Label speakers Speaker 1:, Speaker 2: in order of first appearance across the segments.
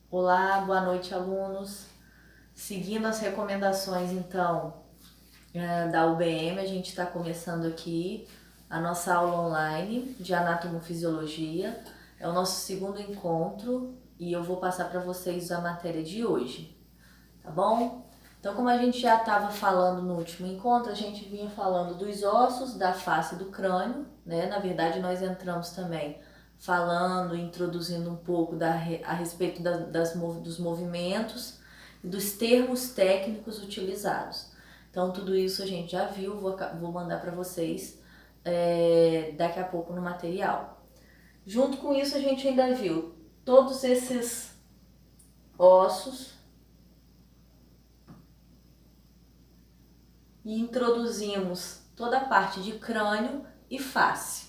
Speaker 1: Olá, boa noite, alunos. Seguindo as recomendações, então, da UBM, a gente está começando aqui a nossa aula online de anatomofisiologia. É o nosso segundo encontro e eu vou passar para vocês a matéria de hoje, tá bom? Então, como a gente já estava falando no último encontro, a gente vinha falando dos ossos, da face do crânio, né? Na verdade, nós entramos também falando, introduzindo um pouco a respeito dos movimentos e dos termos técnicos utilizados. Então, tudo isso a gente já viu, vou mandar para vocês daqui a pouco no material. Junto com isso, a gente ainda viu todos esses ossos e introduzimos toda a parte de crânio e face.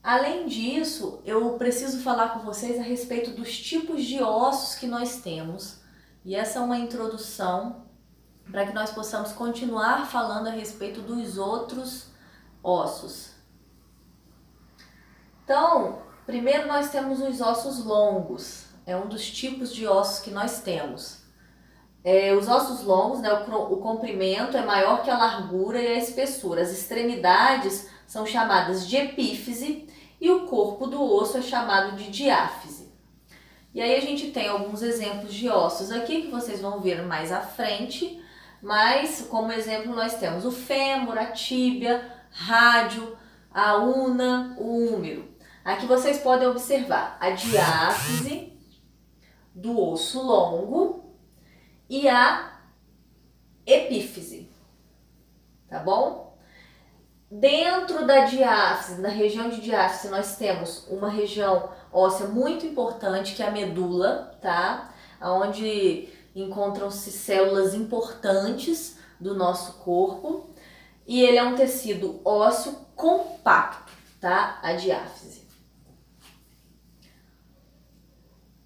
Speaker 1: Além disso, eu preciso falar com vocês a respeito dos tipos de ossos que nós temos. E essa é uma introdução para que nós possamos continuar falando a respeito dos outros ossos. Então, primeiro nós temos os ossos longos. É um dos tipos de ossos que nós temos. Os ossos longos, né, o comprimento é maior que a largura e a espessura. As extremidades são chamadas de epífise e o corpo do osso é chamado de diáfise. E aí a gente tem alguns exemplos de ossos aqui que vocês vão ver mais à frente, mas como exemplo nós temos o fêmur, a tíbia, rádio, a una, o húmero. Aqui vocês podem observar a diáfise do osso longo e a epífise, tá bom? Dentro da diáfise, na região de diáfise, nós temos uma região óssea muito importante que é a medula, tá? Onde encontram-se células importantes do nosso corpo e ele é um tecido ósseo compacto, tá? A diáfise.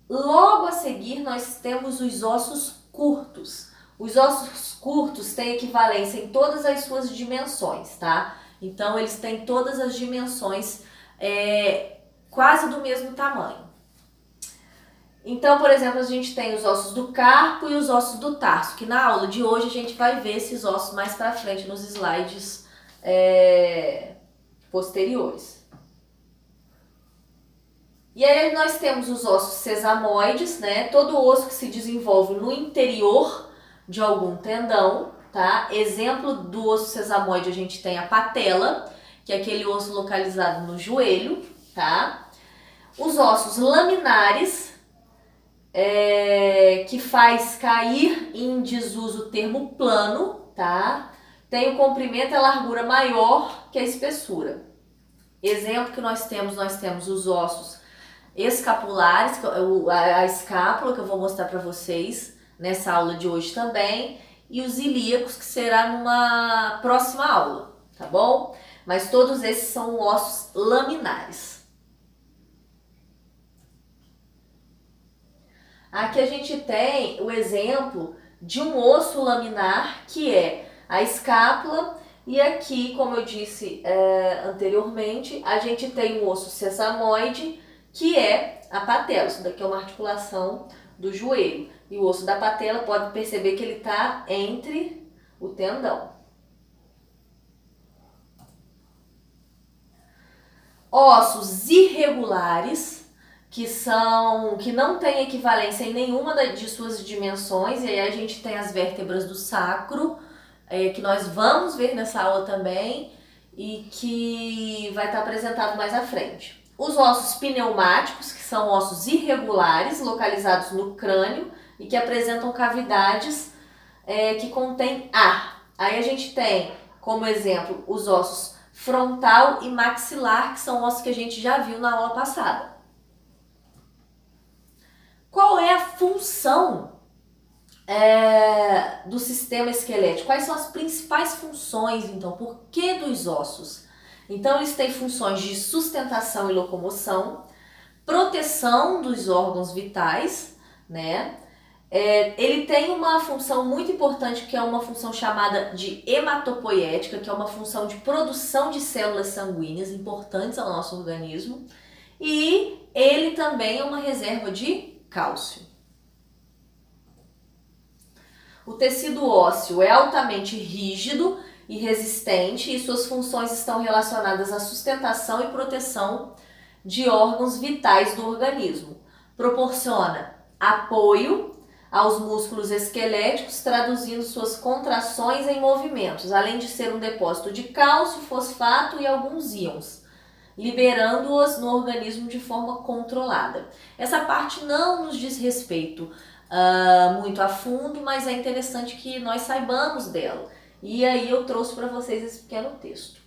Speaker 1: Logo a seguir, nós temos os ossos curtos. Os ossos curtos têm equivalência em todas as suas dimensões, tá? Então, eles têm todas as dimensões quase do mesmo tamanho. Então, por exemplo, a gente tem os ossos do carpo e os ossos do tarso, que na aula de hoje a gente vai ver esses ossos mais pra frente nos slides posteriores. E aí nós temos os ossos sesamoides, né? Todo osso que se desenvolve no interior de algum tendão, tá? Exemplo do osso sesamoide, a gente tem a patela, que é aquele osso localizado no joelho, tá? Os ossos laminares, que faz cair em desuso o termo plano, tá? Tem o comprimento e a largura maior que a espessura. Exemplo que nós temos os ossos escapulares, a escápula que eu vou mostrar para vocês nessa aula de hoje também, e os ilíacos que será numa próxima aula, tá bom? Mas todos esses são ossos laminares. Aqui a gente tem o exemplo de um osso laminar que é a escápula e aqui, como eu disse anteriormente, a gente tem o osso sesamoide que é a patela. Isso daqui é uma articulação do joelho. E o osso da patela, pode perceber que ele está entre o tendão. Ossos irregulares, que não têm equivalência em nenhuma de suas dimensões. E aí a gente tem as vértebras do sacro, que nós vamos ver nessa aula também e que vai estar apresentado mais à frente. Os ossos pneumáticos, que são ossos irregulares localizados no crânio e que apresentam cavidades que contêm ar. Aí a gente tem como exemplo os ossos frontal e maxilar, que são ossos que a gente já viu na aula passada. Qual é a função do sistema esquelético? Quais são as principais funções, então? Por que dos ossos? Então, eles têm funções de sustentação e locomoção, proteção dos órgãos vitais, né? Ele tem uma função muito importante, que é uma função chamada de hematopoética, que é uma função de produção de células sanguíneas importantes ao nosso organismo. e ele também é uma reserva de cálcio. O tecido ósseo é altamente rígido e resistente e suas funções estão relacionadas à sustentação e proteção de órgãos vitais do organismo. Proporciona apoio aos músculos esqueléticos, traduzindo suas contrações em movimentos, além de ser um depósito de cálcio, fosfato e alguns íons, liberando-os no organismo de forma controlada. Essa parte não nos diz respeito muito a fundo, mas é interessante que nós saibamos dela. E aí eu trouxe para vocês esse pequeno texto.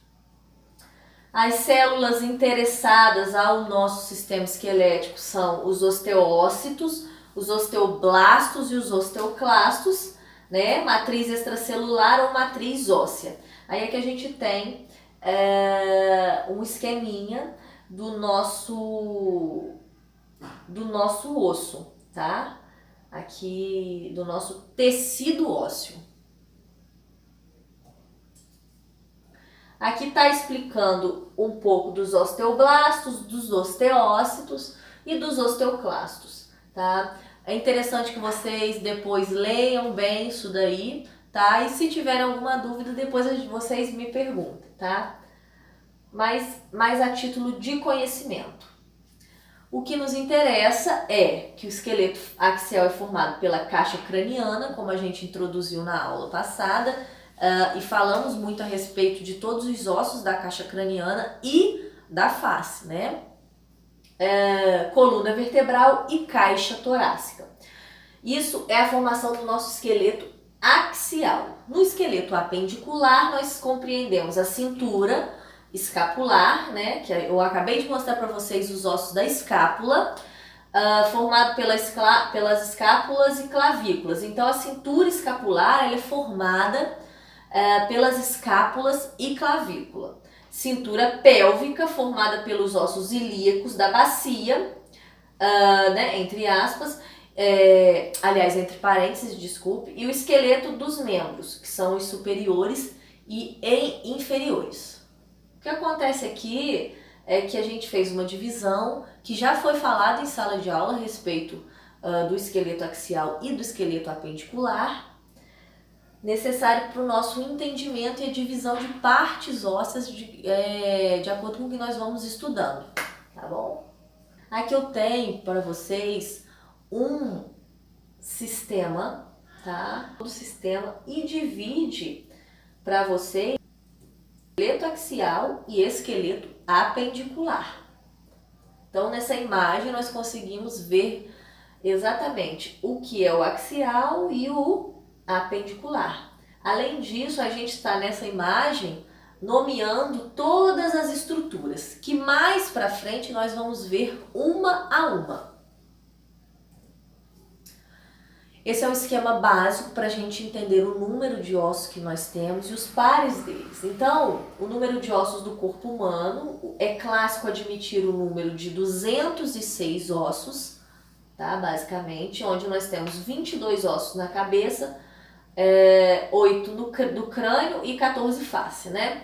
Speaker 1: As células interessadas ao nosso sistema esquelético são os osteócitos, os osteoblastos e os osteoclastos, né? Matriz extracelular ou matriz óssea. Aí é que a gente tem um esqueminha do nosso osso, tá? Aqui do nosso tecido ósseo. Aqui está explicando um pouco dos osteoblastos, dos osteócitos e dos osteoclastos, tá? É interessante que vocês depois leiam bem isso daí, tá? E se tiverem alguma dúvida, depois vocês me perguntem, tá? Mas mais a título de conhecimento. O que nos interessa é que o esqueleto axial é formado pela caixa craniana, como a gente introduziu na aula passada, e falamos muito a respeito de todos os ossos da caixa craniana e da face, né? Coluna vertebral e caixa torácica. Isso é a formação do nosso esqueleto axial. No esqueleto apendicular, nós compreendemos a cintura escapular, né? Que eu acabei de mostrar para vocês os ossos da escápula, formado pelas escápulas e clavículas. Então, a cintura escapular ela é formada pelas escápulas e clavícula. Cintura pélvica, formada pelos ossos ilíacos da bacia, né, entre aspas, aliás, entre parênteses, desculpe, e o esqueleto dos membros, que são os superiores e inferiores. O que acontece aqui é que a gente fez uma divisão que já foi falada em sala de aula a respeito do esqueleto axial e do esqueleto apendicular, necessário para o nosso entendimento e a divisão de partes ósseas de acordo com o que nós vamos estudando, tá bom? Aqui eu tenho para vocês um sistema, tá? O sistema e divide para vocês esqueleto axial e esqueleto apendicular. Então, nessa imagem nós conseguimos ver exatamente o que é o axial e o apendicular. Além disso, a gente está nessa imagem nomeando todas as estruturas, que mais para frente nós vamos ver uma a uma. Esse é um esquema básico para a gente entender o número de ossos que nós temos e os pares deles. Então, o número de ossos do corpo humano é clássico admitir o número de 206 ossos, tá? Basicamente, onde nós temos 22 ossos na cabeça, 8 do crânio e 14 face, né?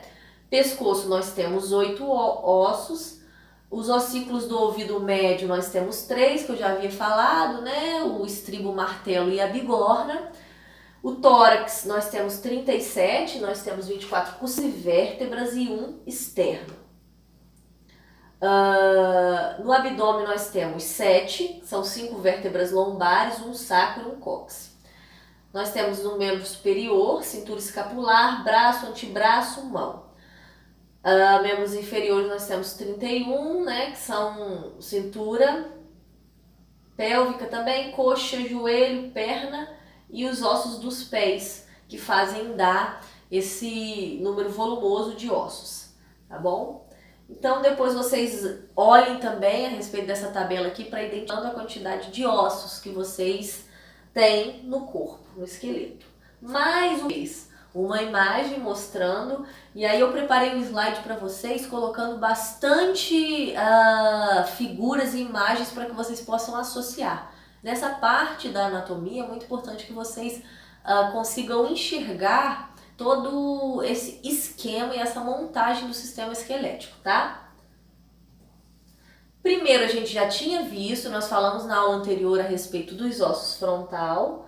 Speaker 1: Pescoço nós temos 8 ossos. Os ossículos do ouvido médio nós temos 3, que eu já havia falado, né? O estribo, o martelo e a bigorna. O tórax nós temos 37, nós temos 24 crucivértebras e 1 externo. No abdômen nós temos 7, são 5 vértebras lombares, 1 sacro e 1 cóccix. Nós temos no membro superior, cintura escapular, braço, antebraço, mão. Membros inferiores nós temos 31, né, que são cintura, pélvica também, coxa, joelho, perna e os ossos dos pés, que fazem dar esse número volumoso de ossos, tá bom? Então depois vocês olhem também a respeito dessa tabela aqui para identificar a quantidade de ossos que vocês têm no corpo, no esqueleto. Mais uma vez, uma imagem mostrando, e aí eu preparei um slide para vocês colocando bastante figuras e imagens para que vocês possam associar. Nessa parte da anatomia é muito importante que vocês consigam enxergar todo esse esquema e essa montagem do sistema esquelético, tá? Primeiro a gente já tinha visto, nós falamos na aula anterior a respeito dos ossos frontal,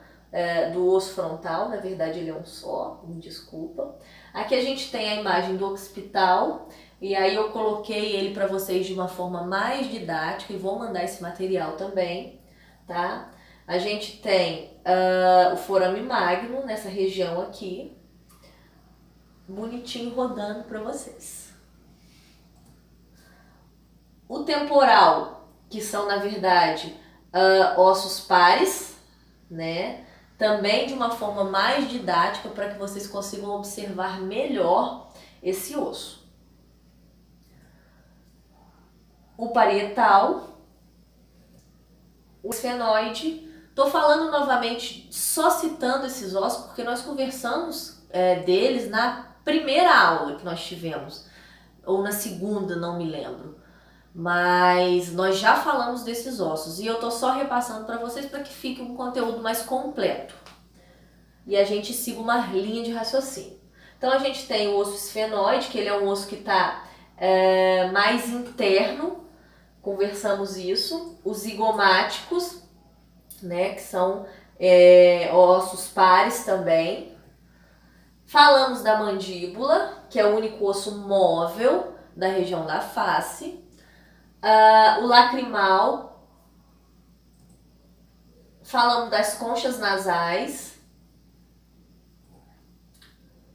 Speaker 1: do osso frontal, na verdade ele é um só, me desculpa. Aqui a gente tem a imagem do occipital, e aí eu coloquei ele para vocês de uma forma mais didática e vou mandar esse material também, tá? A gente tem o forame magno nessa região aqui, bonitinho rodando para vocês. O temporal, que são na verdade ossos pares, né? Também de uma forma mais didática para que vocês consigam observar melhor esse osso. O parietal, o esfenoide. Estou falando novamente, só citando esses ossos, porque nós conversamos deles na primeira aula que nós tivemos, ou na segunda, não me lembro. Mas nós já falamos desses ossos e eu tô só repassando para vocês para que fique um conteúdo mais completo e a gente siga uma linha de raciocínio. Então a gente tem o osso esfenoide, que ele é um osso que está mais interno, conversamos isso. Os zigomáticos, né, que são ossos pares também. Falamos da mandíbula, que é o único osso móvel da região da face. O lacrimal, falamos das conchas nasais,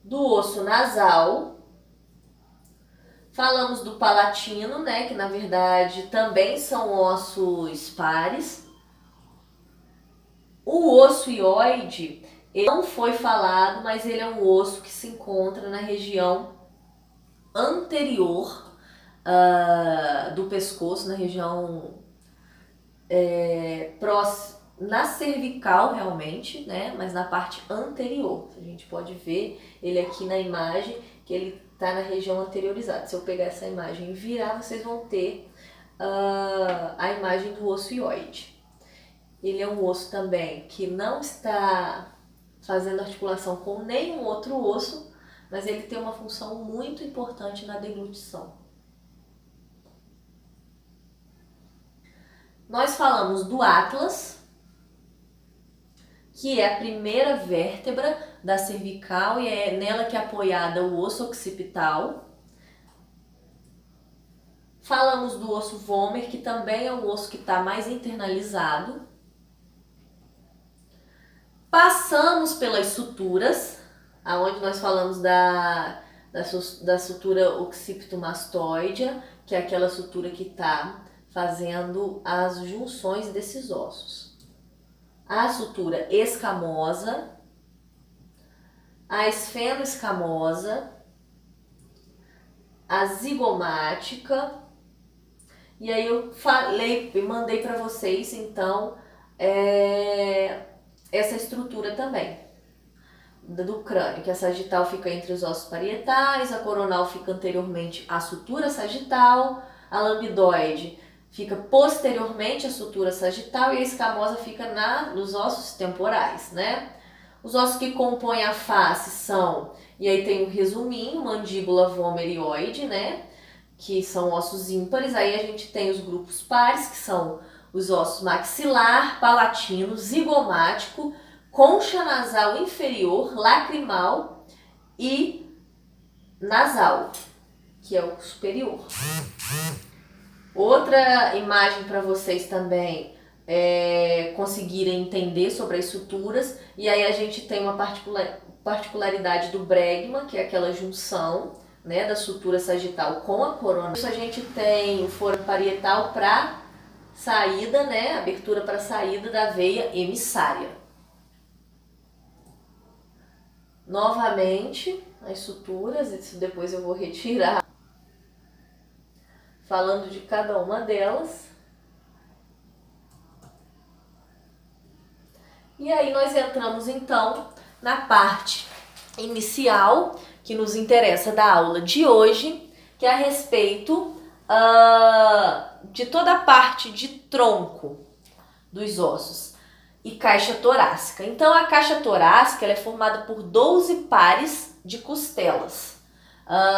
Speaker 1: do osso nasal, falamos do palatino, né, que na verdade também são ossos pares. O osso hioide, ele não foi falado, mas ele é um osso que se encontra na região anterior do pescoço, na região na cervical realmente, né? Mas na parte anterior. A gente pode ver ele aqui na imagem, que ele está na região anteriorizada. Se eu pegar essa imagem e virar, vocês vão ter a imagem do osso hioide. Ele é um osso também que não está fazendo articulação com nenhum outro osso, mas ele tem uma função muito importante na deglutição. Nós falamos do atlas, que é a primeira vértebra da cervical e é nela que é apoiada o osso occipital. Falamos do osso vômer, que também é um osso que está mais internalizado. Passamos pelas suturas, aonde nós falamos da sutura occipitomastoidea, que é aquela sutura que está fazendo as junções desses ossos. A sutura escamosa, a esfenoescamosa, a zigomática, e aí eu falei e mandei para vocês então essa estrutura também do crânio, que a sagital fica entre os ossos parietais, a coronal fica anteriormente à sutura sagital, a lambidoide fica posteriormente à sutura sagital e a escamosa fica nos ossos temporais, né? Os ossos que compõem a face são, e aí tem o resuminho, mandíbula, vômer e hioide, né? Que são ossos ímpares. Aí a gente tem os grupos pares, que são os ossos maxilar, palatino, zigomático, concha nasal inferior, lacrimal e nasal, que é o superior. Outra imagem para vocês também conseguirem entender sobre as suturas, e aí a gente tem uma particularidade do bregma, que é aquela junção, né, da sutura sagital com a corona. Isso a gente tem o foro parietal para saída, né, abertura para saída da veia emissária. Novamente, as suturas, isso depois eu vou retirar, falando de cada uma delas. E aí nós entramos então na parte inicial que nos interessa da aula de hoje, que é a respeito de toda a parte de tronco dos ossos e caixa torácica. Então a caixa torácica ela é formada por 12 pares de costelas.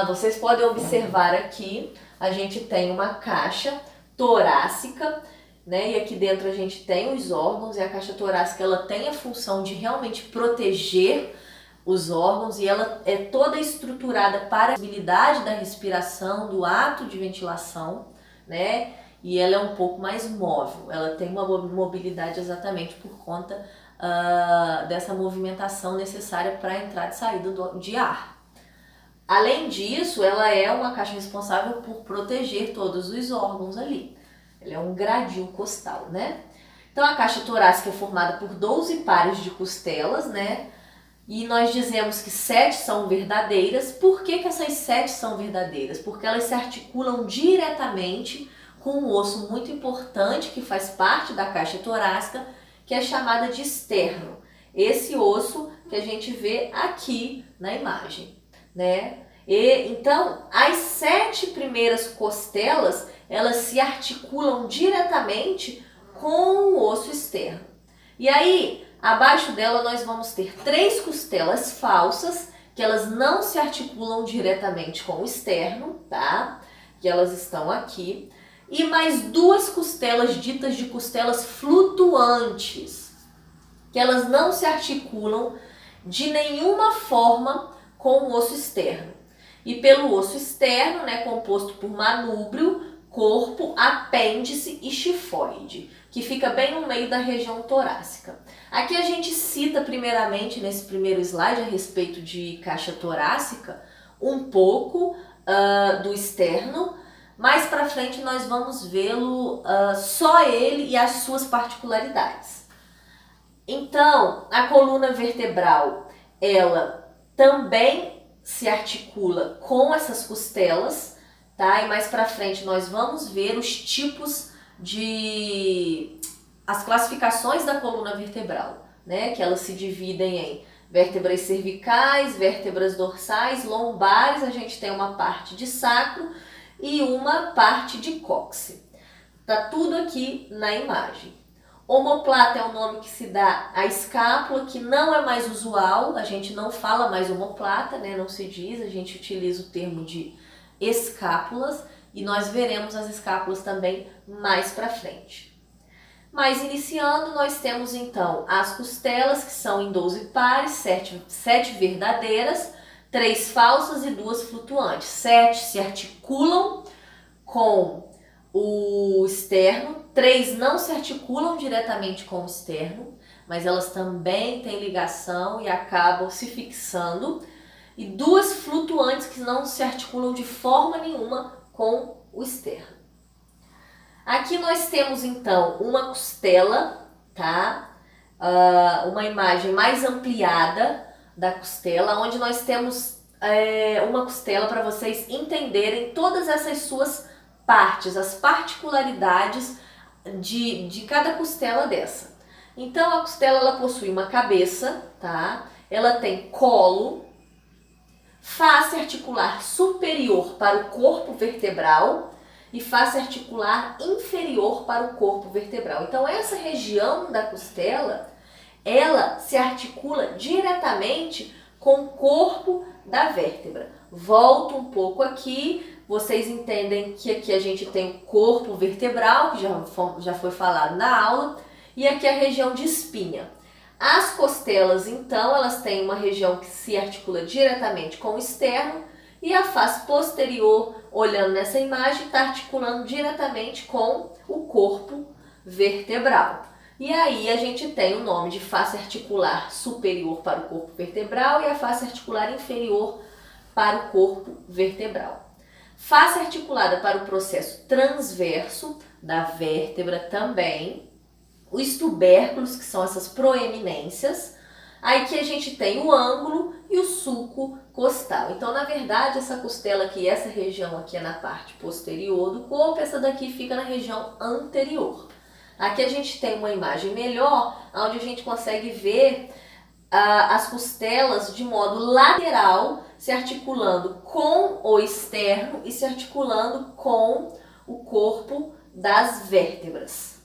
Speaker 1: Vocês podem observar aqui, a gente tem uma caixa torácica, né? E aqui dentro a gente tem os órgãos, e a caixa torácica ela tem a função de realmente proteger os órgãos, e ela é toda estruturada para a possibilidade da respiração, do ato de ventilação, né? E ela é um pouco mais móvel, ela tem uma mobilidade exatamente por conta dessa movimentação necessária para a entrada e saída de ar. Além disso, ela é uma caixa responsável por proteger todos os órgãos ali. Ela é um gradil costal, né? Então a caixa torácica é formada por 12 pares de costelas, né? E nós dizemos que 7 são verdadeiras. Por que essas 7 são verdadeiras? Porque elas se articulam diretamente com um osso muito importante que faz parte da caixa torácica, que é chamada de esterno. Esse osso que a gente vê aqui na imagem, né? Então, as 7 primeiras costelas, elas se articulam diretamente com o osso externo. E aí, abaixo dela nós vamos ter 3 costelas falsas, que elas não se articulam diretamente com o externo, tá? Que elas estão aqui. E mais 2 costelas ditas de costelas flutuantes, que elas não se articulam de nenhuma forma com o osso externo. E pelo osso externo, né, composto por manúbrio, corpo, apêndice e chifoide, que fica bem no meio da região torácica. Aqui a gente cita primeiramente, nesse primeiro slide, a respeito de caixa torácica, um pouco do externo. Mais para frente nós vamos vê-lo só ele e as suas particularidades. Então, a coluna vertebral, ela também se articula com essas costelas, tá? E mais para frente nós vamos ver os tipos as classificações da coluna vertebral, né? Que elas se dividem em vértebras cervicais, vértebras dorsais, lombares, a gente tem uma parte de sacro e uma parte de cóccix. Tá tudo aqui na imagem. Omoplata é o nome que se dá à escápula, que não é mais usual, a gente não fala mais omoplata, né? Não se diz, a gente utiliza o termo de escápulas, e nós veremos as escápulas também mais para frente. Mas iniciando, nós temos então as costelas, que são em 12 pares, 7 verdadeiras, 3 falsas e 2 flutuantes. 7 se articulam com o externo, 3 não se articulam diretamente com o externo, mas elas também têm ligação e acabam se fixando, e 2 flutuantes que não se articulam de forma nenhuma com o externo. Aqui nós temos então uma costela, tá? Uma imagem mais ampliada da costela, onde nós temos uma costela para vocês entenderem todas essas suas partes, as particularidades de cada costela dessa. Então a costela ela possui uma cabeça, tá? Ela tem colo, face articular superior para o corpo vertebral e face articular inferior para o corpo vertebral. Então essa região da costela, ela se articula diretamente com o corpo da vértebra. Volto um pouco aqui, vocês entendem que aqui a gente tem o corpo vertebral, que já foi falado na aula, e aqui a região de espinha. As costelas, então, elas têm uma região que se articula diretamente com o externo, e a face posterior, olhando nessa imagem, está articulando diretamente com o corpo vertebral. E aí a gente tem o nome de face articular superior para o corpo vertebral e a face articular inferior para o corpo vertebral. Face articulada para o processo transverso da vértebra também. Os tubérculos, que são essas proeminências. Aí que a gente tem o ângulo e o sulco costal. Então, na verdade, essa costela aqui, essa região aqui é na parte posterior do corpo, essa daqui fica na região anterior. Aqui a gente tem uma imagem melhor, onde a gente consegue ver as costelas de modo lateral, se articulando com o externo e se articulando com o corpo das vértebras.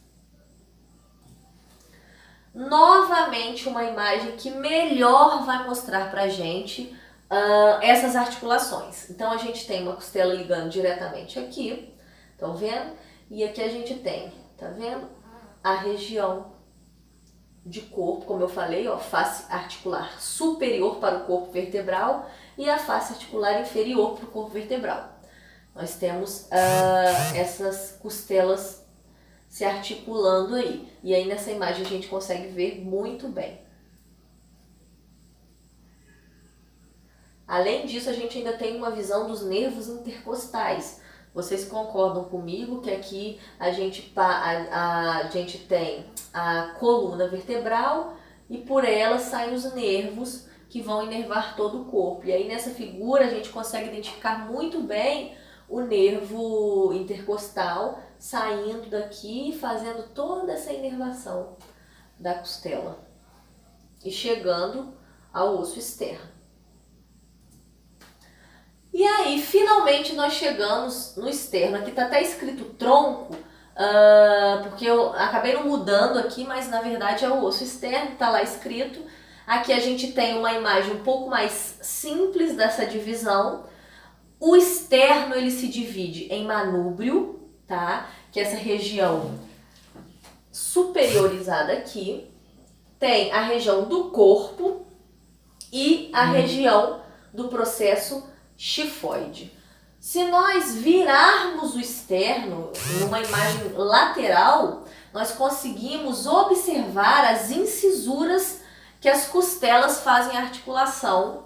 Speaker 1: Novamente uma imagem que melhor vai mostrar pra gente essas articulações. Então a gente tem uma costela ligando diretamente aqui, estão vendo? E aqui a gente tem, tá vendo? A região de corpo, como eu falei, ó, face articular superior para o corpo vertebral e a face articular inferior para o corpo vertebral. Nós temos essas costelas se articulando aí. E aí nessa imagem a gente consegue ver muito bem. Além disso, a gente ainda tem uma visão dos nervos intercostais. Vocês concordam comigo que aqui a gente tem a coluna vertebral e por ela saem os nervos que vão inervar todo o corpo. E aí nessa figura a gente consegue identificar muito bem o nervo intercostal saindo daqui e fazendo toda essa inervação da costela e chegando ao osso externo. E aí, finalmente, nós chegamos no externo. Aqui está até escrito tronco, porque eu acabei não mudando aqui, mas na verdade é o osso externo, está lá escrito. Aqui a gente tem uma imagem um pouco mais simples dessa divisão. O externo ele se divide em manúbrio, tá? Que é essa região superiorizada aqui. Tem a região do corpo e a região do processo xifoide. Se nós virarmos o externo numa imagem lateral, nós conseguimos observar as incisuras que as costelas fazem articulação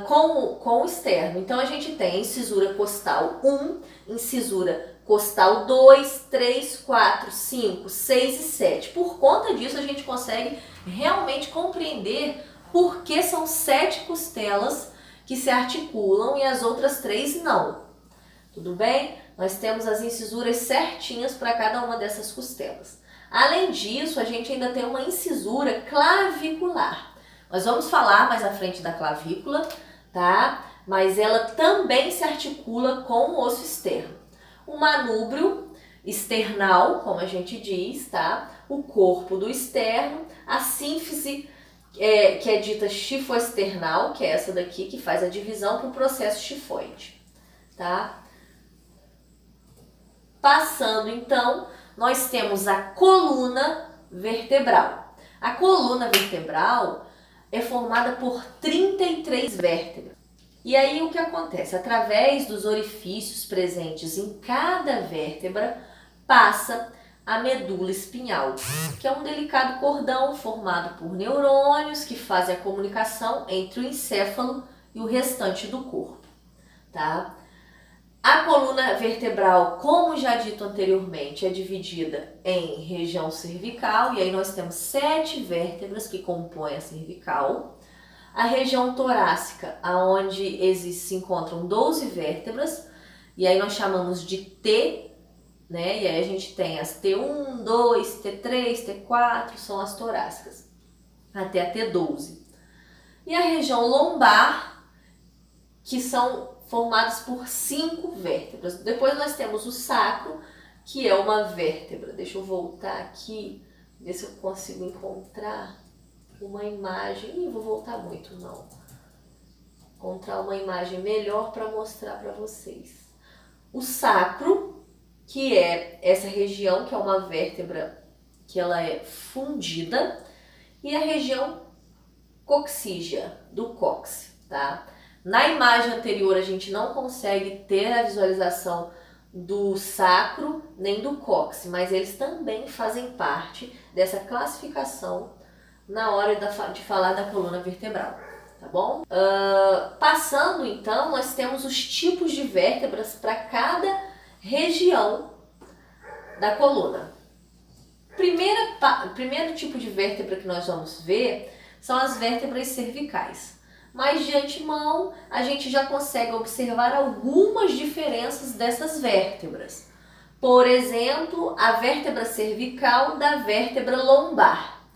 Speaker 1: com o externo. Então a gente tem incisura costal 1, incisura costal 2, 3, 4, 5, 6 e 7. Por conta disso a gente consegue realmente compreender por que são 7 costelas que se articulam e as outras 3 não. Tudo bem? Nós temos as incisuras certinhas para cada uma dessas costelas. Além disso, a gente ainda tem uma incisura clavicular. Nós vamos falar mais à frente da clavícula, tá? Mas ela também se articula com o osso externo. O manúbrio external, como a gente diz, tá? O corpo do externo, a sínfise, que é dita xifoexternal, que é essa daqui, que faz a divisão para o processo xifoide, tá? Passando, então, nós temos a coluna vertebral. A coluna vertebral é formada por 33 vértebras. E aí o que acontece? Através dos orifícios presentes em cada vértebra, passa a medula espinhal, que é um delicado cordão formado por neurônios que fazem a comunicação entre o encéfalo e o restante do corpo, tá? A coluna vertebral, como já dito anteriormente, é dividida em região cervical, e aí nós temos 7 vértebras que compõem a cervical. A região torácica, onde se encontram 12 vértebras, e aí nós chamamos de T, né? E aí a gente tem as T1, 2, T3, T4, são as torácicas, até a T12. E a região lombar, que são formadas por 5 vértebras. Depois nós temos o sacro, que é uma vértebra. Deixa eu voltar aqui, ver se eu consigo encontrar uma imagem. Ih, vou voltar muito, não. Encontrar uma imagem melhor para mostrar para vocês. O sacro, que é essa região, que é uma vértebra que ela é fundida, e a região coxígea, do cóccix, tá? Na imagem anterior a gente não consegue ter a visualização do sacro nem do cóccix, mas eles também fazem parte dessa classificação na hora de falar da coluna vertebral, tá bom? Passando então, nós temos os tipos de vértebras para cada região da coluna. Primeiro tipo de vértebra que nós vamos ver são as vértebras cervicais. Mas de antemão a gente já consegue observar algumas diferenças dessas vértebras. Por exemplo, a vértebra cervical da vértebra lombar.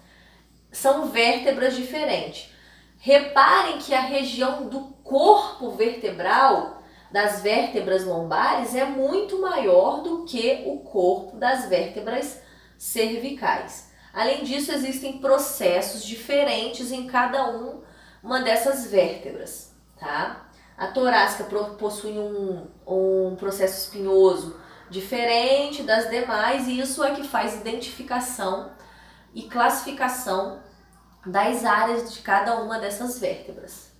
Speaker 1: São vértebras diferentes. Reparem que a região do corpo vertebral das vértebras lombares é muito maior do que o corpo das vértebras cervicais. Além disso, existem processos diferentes em cada uma dessas vértebras, tá? A torácica possui um processo espinhoso diferente das demais, e isso é que faz identificação e classificação das áreas de cada uma dessas vértebras.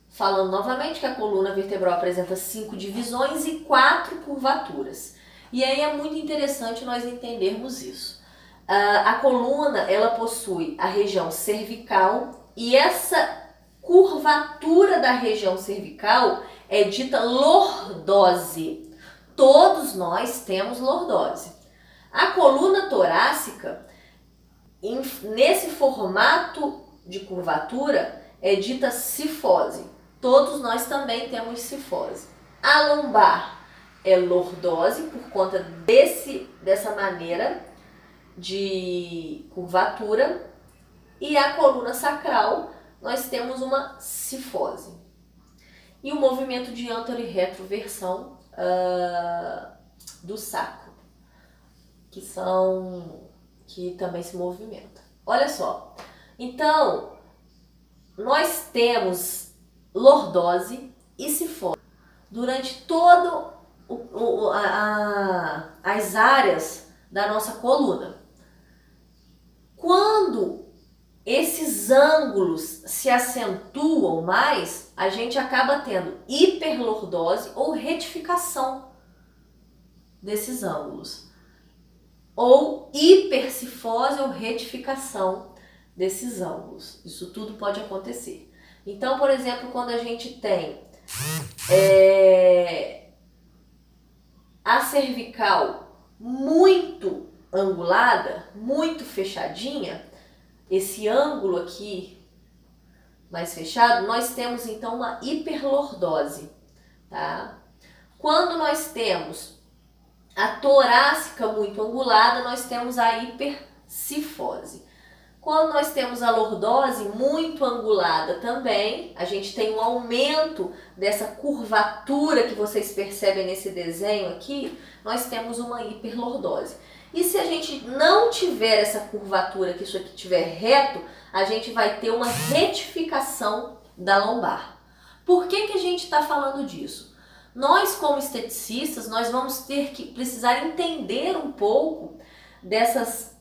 Speaker 1: Falando novamente que a coluna vertebral apresenta 5 divisões e 4 curvaturas. E aí é muito interessante nós entendermos isso. A coluna, ela possui a região cervical, e essa curvatura da região cervical é dita lordose. Todos nós temos lordose. A coluna torácica, nesse formato de curvatura, é dita cifose. Todos nós também temos cifose. A lombar é lordose por conta dessa maneira de curvatura. E a coluna sacral, nós temos uma cifose. E o movimento de antero e retroversão do sacro, que também se movimenta. Olha só, então nós temos lordose e cifose durante todo as áreas da nossa coluna. Quando esses ângulos se acentuam mais, a gente acaba tendo hiperlordose ou retificação desses ângulos, ou hipercifose ou retificação desses ângulos. Isso tudo pode acontecer. Então, por exemplo, quando a gente tem a cervical muito angulada, muito fechadinha, esse ângulo aqui mais fechado, nós temos então uma hiperlordose, tá? Quando nós temos a torácica muito angulada, nós temos a hipercifose. Quando nós temos a lordose muito angulada também, a gente tem um aumento dessa curvatura que vocês percebem nesse desenho aqui, nós temos uma hiperlordose. E se a gente não tiver essa curvatura, que isso aqui estiver reto, a gente vai ter uma retificação da lombar. Por que a gente está falando disso? Nós, como esteticistas, nós vamos ter que precisar entender um pouco dessas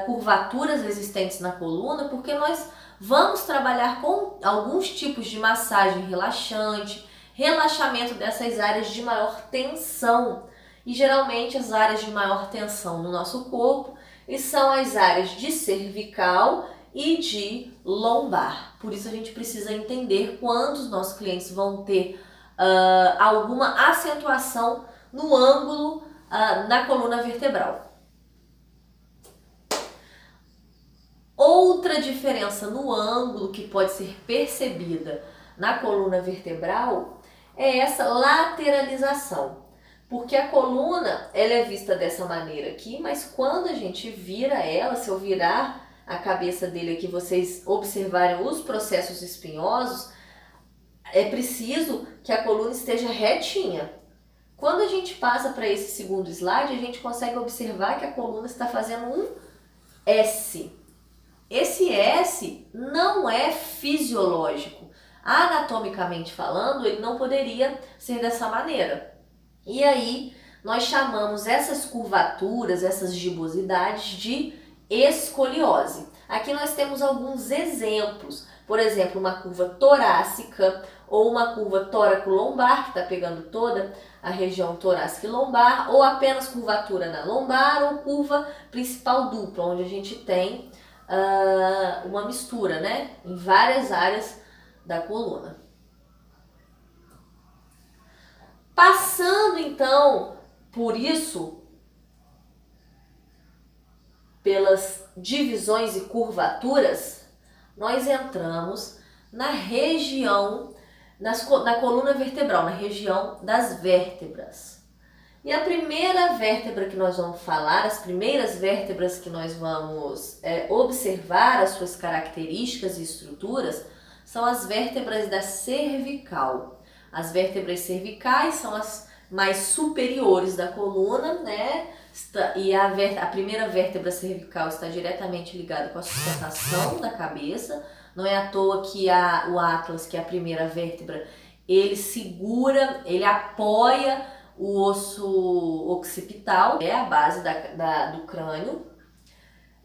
Speaker 1: curvaturas existentes na coluna, porque nós vamos trabalhar com alguns tipos de massagem relaxante, relaxamento dessas áreas de maior tensão. E geralmente as áreas de maior tensão no nosso corpo são as áreas de cervical e de lombar. Por isso a gente precisa entender quando os nossos clientes vão ter alguma acentuação no ângulo na coluna vertebral. Outra diferença no ângulo que pode ser percebida na coluna vertebral é essa lateralização. Porque a coluna, ela é vista dessa maneira aqui, mas quando a gente vira ela, se eu virar a cabeça dele aqui, vocês observarem os processos espinhosos, é preciso que a coluna esteja retinha. Quando a gente passa para esse segundo slide, a gente consegue observar que a coluna está fazendo um S. Esse S não é fisiológico. Anatomicamente falando, ele não poderia ser dessa maneira. E aí, nós chamamos essas curvaturas, essas gibosidades de escoliose. Aqui nós temos alguns exemplos. Por exemplo, uma curva torácica ou uma curva tóraco-lombar, que está pegando toda a região torácica e lombar, ou apenas curvatura na lombar, ou curva principal dupla, onde a gente tem uma mistura, né, em várias áreas da coluna. Passando então por isso, pelas divisões e curvaturas, nós entramos na região, na coluna vertebral, na região das vértebras. E a primeira vértebra que nós vamos falar, as primeiras vértebras que nós vamos observar as suas características e estruturas, são as vértebras da cervical. As vértebras cervicais são as mais superiores da coluna, né? E a primeira vértebra cervical está diretamente ligada com a sustentação da cabeça. Não é à toa que o Atlas, que é a primeira vértebra, ele segura, ele apoia o osso occipital, é a base do crânio.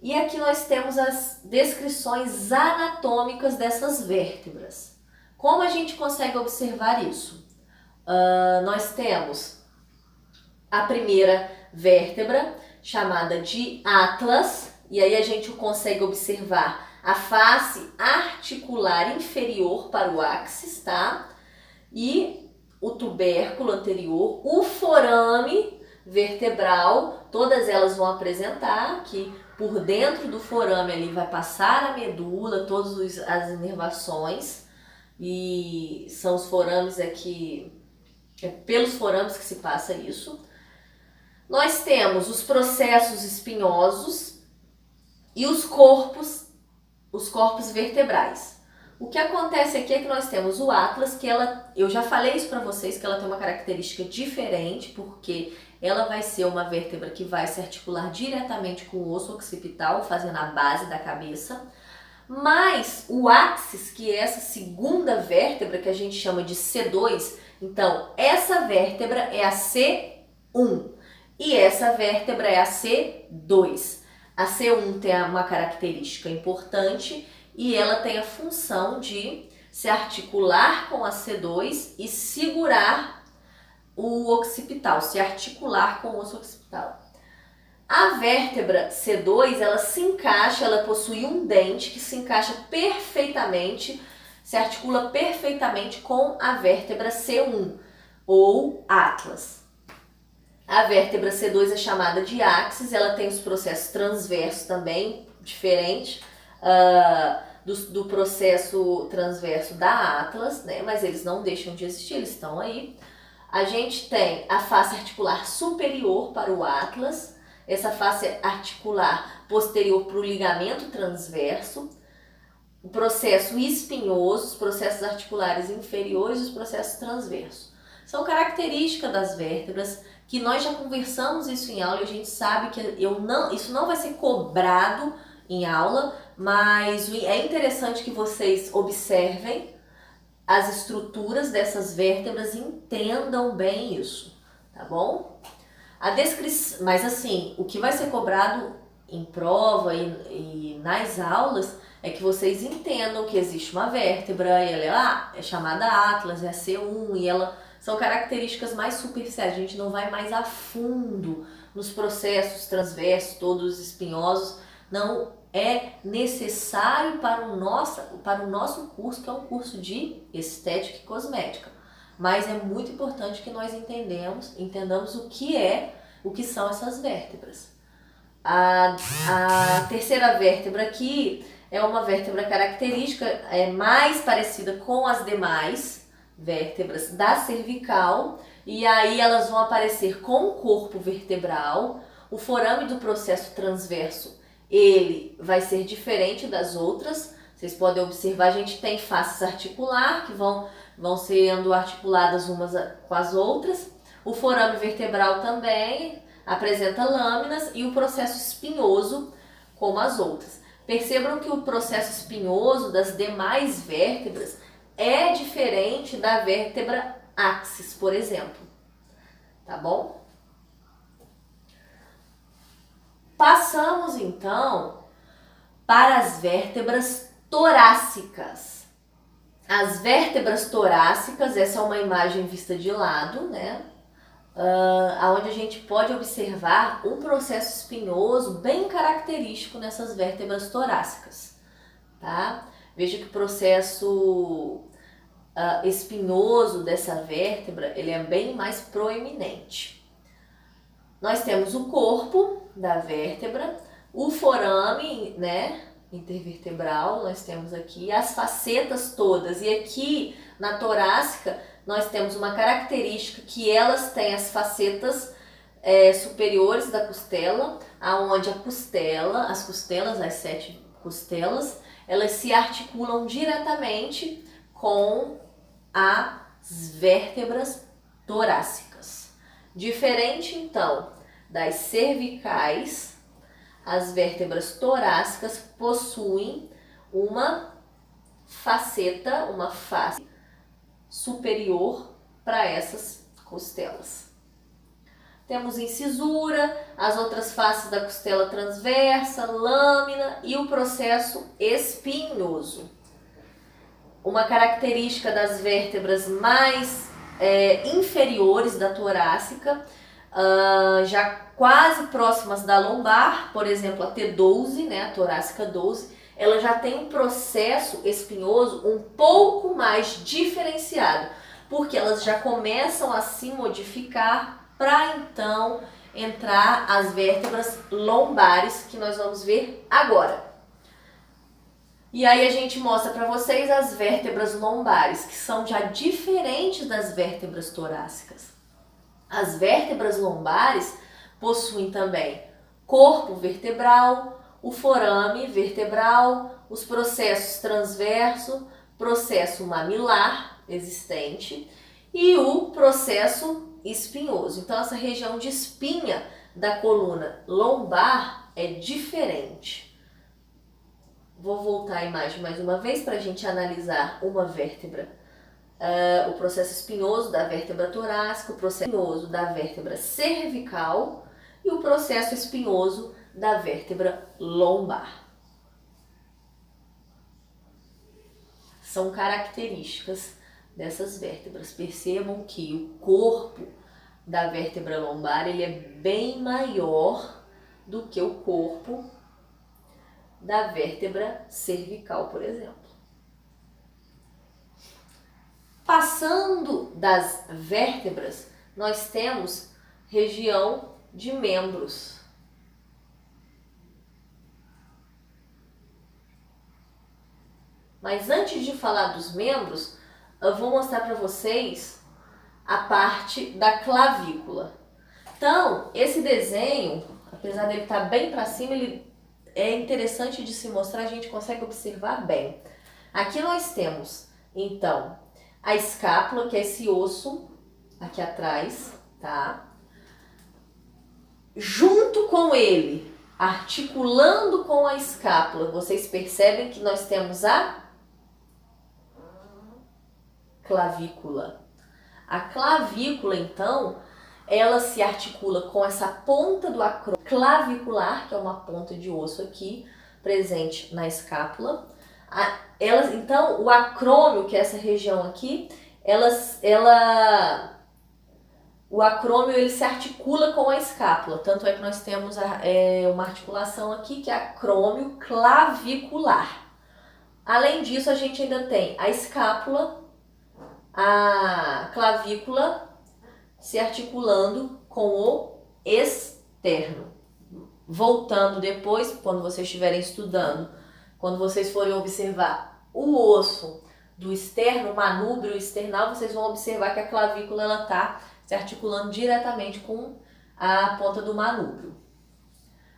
Speaker 1: E aqui nós temos as descrições anatômicas dessas vértebras. Como a gente consegue observar isso? Nós temos a primeira vértebra, chamada de atlas, e aí a gente consegue observar a face articular inferior para o áxis, tá? E o tubérculo anterior, o forame vertebral, todas elas vão apresentar que por dentro do forame ali vai passar a medula, todas as inervações, e são os forames aqui, é pelos forames que se passa isso. Nós temos os processos espinhosos e os corpos vertebrais. O que acontece aqui é que nós temos o atlas, que eu já falei isso para vocês, que ela tem uma característica diferente, porque ela vai ser uma vértebra que vai se articular diretamente com o osso occipital, fazendo a base da cabeça. Mas o áxis, que é essa segunda vértebra que a gente chama de C2, então essa vértebra é a C1 e essa vértebra é a C2. A C1 tem uma característica importante e ela tem a função de se articular com a C2 e segurar o occipital, se articular com o osso occipital. A vértebra C2, ela se encaixa, ela possui um dente que se encaixa perfeitamente, se articula perfeitamente com a vértebra C1 ou atlas. A vértebra C2 é chamada de áxis, ela tem os processos transversos também, diferente do processo transverso da atlas, né? Mas eles não deixam de existir, eles estão aí. A gente tem a face articular superior para o atlas, essa face articular posterior para o ligamento transverso, o processo espinhoso, os processos articulares inferiores e os processos transversos. São características das vértebras que nós já conversamos isso em aula e a gente sabe que isso não vai ser cobrado em aula, mas é interessante que vocês observem as estruturas dessas vértebras e entendam bem isso, tá bom? Mas assim, o que vai ser cobrado em prova e nas aulas é que vocês entendam que existe uma vértebra, e ela é chamada atlas, é a C1, e ela são características mais superficiais, a gente não vai mais a fundo nos processos transversos, todos espinhosos, não é necessário para o nosso curso, que é um curso de estética e cosmética. Mas é muito importante que nós entendamos o que são essas vértebras. A terceira vértebra aqui é uma vértebra característica, é mais parecida com as demais vértebras da cervical, e aí elas vão aparecer com o corpo vertebral. O forame do processo transverso, ele vai ser diferente das outras. Vocês podem observar, a gente tem faces articular que vão sendo articuladas umas com as outras. O forame vertebral também apresenta lâminas e o processo espinhoso como as outras. Percebam que o processo espinhoso das demais vértebras é diferente da vértebra axis, por exemplo. Tá bom? Passamos então para as vértebras torácicas. As vértebras torácicas, essa é uma imagem vista de lado, né? Onde a gente pode observar um processo espinhoso bem característico nessas vértebras torácicas, tá? Veja que o processo espinhoso dessa vértebra, ele é bem mais proeminente. Nós temos o corpo da vértebra, o forame, né, intervertebral, nós temos aqui as facetas todas, e aqui na torácica nós temos uma característica que elas têm as facetas superiores da costela, aonde as costelas, as 7 costelas, elas se articulam diretamente com as vértebras torácicas. Diferente então das cervicais, as vértebras torácicas possuem uma faceta, uma face superior para essas costelas. temos incisura, as outras faces da costela transversa, lâmina e o processo espinhoso. Uma característica das vértebras mais inferiores da torácica, já quase próximas da lombar, por exemplo, a T12, né, a torácica 12, ela já tem um processo espinhoso um pouco mais diferenciado, porque elas já começam a se modificar para então entrar as vértebras lombares, que nós vamos ver agora. E aí a gente mostra para vocês as vértebras lombares, que são já diferentes das vértebras torácicas. As vértebras lombares possuem também corpo vertebral, o forame vertebral, os processos transverso, processo mamilar existente e o processo espinhoso. Então essa região de espinha da coluna lombar é diferente. Vou voltar a imagem mais uma vez para a gente analisar uma vértebra. O processo espinhoso da vértebra torácica, o processo espinhoso da vértebra cervical e o processo espinhoso da vértebra lombar. São características dessas vértebras. Percebam que o corpo da vértebra lombar ele é bem maior do que o corpo da vértebra cervical, por exemplo. Passando das vértebras, nós temos região de membros. Mas antes de falar dos membros, eu vou mostrar para vocês a parte da clavícula. Então, esse desenho, apesar dele estar bem para cima, ele é interessante de se mostrar, a gente consegue observar bem. Aqui nós temos, então, a escápula, que é esse osso aqui atrás, tá? Junto com ele, articulando com a escápula, vocês percebem que nós temos a clavícula. A clavícula, então, ela se articula com essa ponta do acrômio clavicular, que é uma ponta de osso aqui, presente na escápula. Então, o acrômio, que é essa região aqui, o acrômio ele se articula com a escápula. Tanto é que nós temos uma articulação aqui, que é acrômio clavicular. Além disso, a gente ainda tem a escápula, a clavícula se articulando com o externo. Voltando depois, quando vocês estiverem estudando, quando vocês forem observar o osso do externo, o manúbrio external, vocês vão observar que a clavícula ela está se articulando diretamente com a ponta do manúbrio.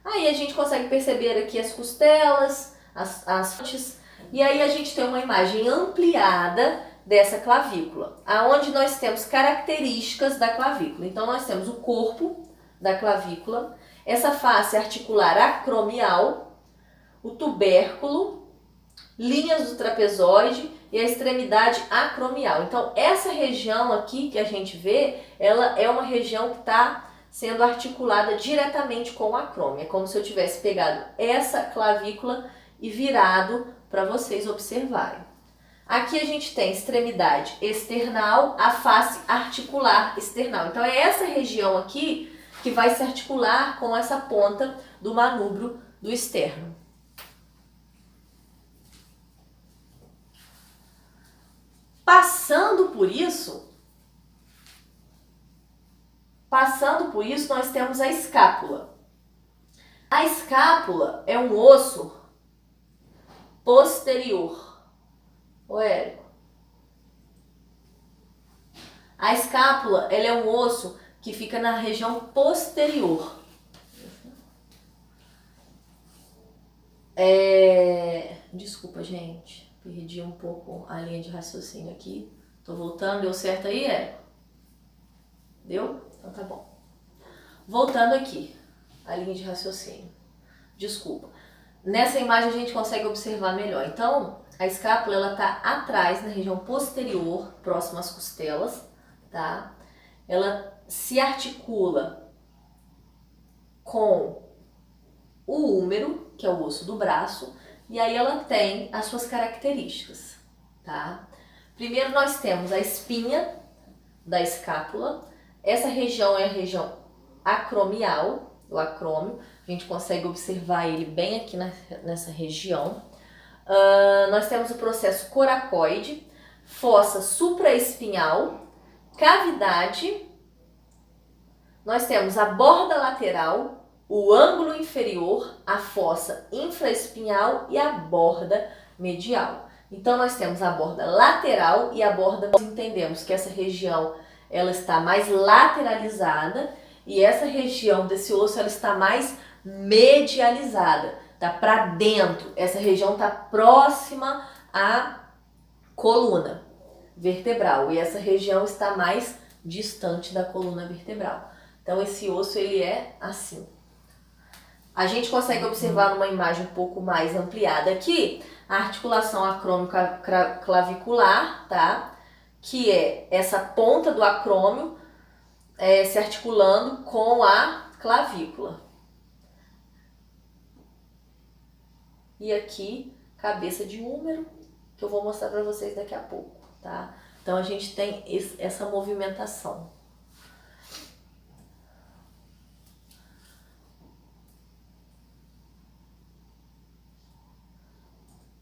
Speaker 1: Aí a gente consegue perceber aqui as costelas, as fontes, e aí a gente tem uma imagem ampliada dessa clavícula, aonde nós temos características da clavícula. Então nós temos o corpo da clavícula, essa face articular acromial, o tubérculo, linhas do trapezoide e a extremidade acromial. Então essa região aqui que a gente vê, ela é uma região que está sendo articulada diretamente com o acrômio. É como se eu tivesse pegado essa clavícula e virado para vocês observarem. Aqui a gente tem extremidade external, a face articular external. Então é essa região aqui que vai se articular com essa ponta do manúbrio do externo. Passando por isso, nós temos a escápula. A escápula é um osso posterior. Ô, Érico. A escápula, ela é um osso que fica na região posterior. Desculpa, gente. Perdi um pouco a linha de raciocínio aqui. Tô voltando. Deu certo aí, Érico? Deu? Então tá bom. Voltando aqui, a linha de raciocínio. Desculpa. Nessa imagem a gente consegue observar melhor. Então, a escápula ela tá atrás, na região posterior, próxima às costelas, tá? Ela se articula com o húmero, que é o osso do braço, e aí ela tem as suas características, tá? Primeiro nós temos a espinha da escápula. Essa região é a região acromial, o acrômio. A gente consegue observar ele bem aqui nessa região. Nós temos o processo coracoide, fossa supraespinhal, cavidade. Nós temos a borda lateral, o ângulo inferior, a fossa infraespinhal e a borda medial. Então nós temos a borda lateral e a borda, nós entendemos que essa região ela está mais lateralizada e essa região desse osso ela está mais medializada, tá para dentro. Essa região está próxima à coluna vertebral e essa região está mais distante da coluna vertebral. Então esse osso ele é assim. A gente consegue observar numa imagem um pouco mais ampliada aqui a articulação acrômica clavicular, tá? Que é essa ponta do acrômio se articulando com a clavícula. E aqui, cabeça de húmero, que eu vou mostrar para vocês daqui a pouco, tá? Então a gente tem essa movimentação.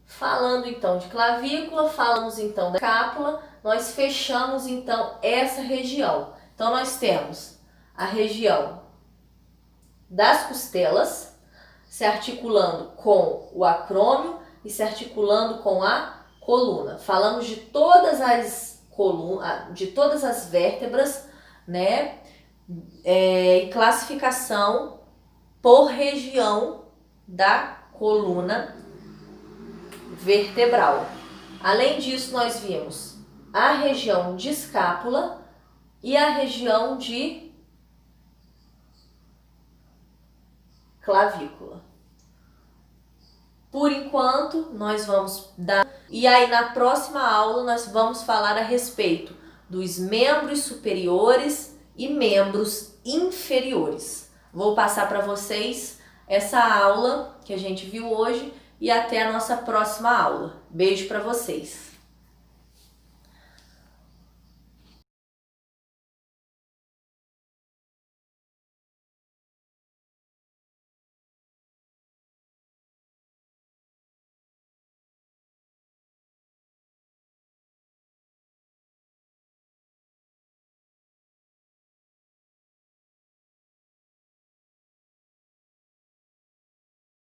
Speaker 1: Falando então de clavícula, falamos então da escápula, nós fechamos então essa região. Então nós temos a região das costelas se articulando com o acrômio e se articulando com a coluna. Falamos de todas as vértebras, né? E classificação por região da coluna vertebral. Além disso, nós vimos a região de escápula e a região de clavícula. Por enquanto, nós vamos dar... E aí, na próxima aula, nós vamos falar a respeito dos membros superiores e membros inferiores. Vou passar para vocês essa aula que a gente viu hoje e até a nossa próxima aula. Beijo para vocês!